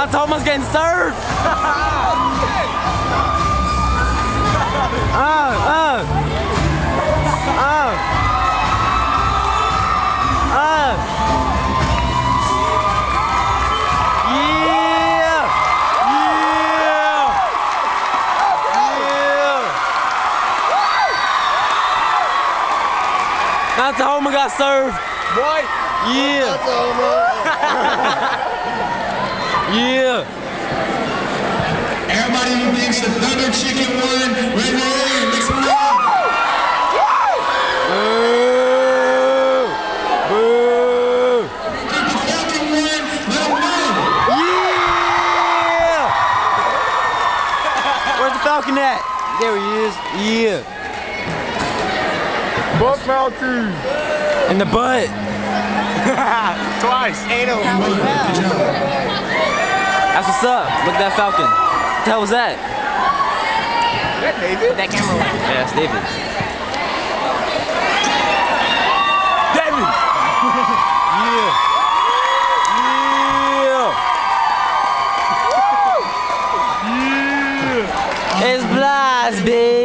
Thomas getting served. Oklahoma got served. Boy. Yeah. Yeah. Everybody who thinks the Thunder Chicken won, raise your hand. Make some noise. Boo. Boo. Think the Falcon won, let them know. Yeah. Where's the Falcon at? There he is. Yeah. Buck Mt.t. In the butt. Twice. Good job. That's what's up. Look at that Falcon. What the hell was that? That David? That camera went. Yeah, that's David. David! Yeah. Yeah. It's blast, bitch.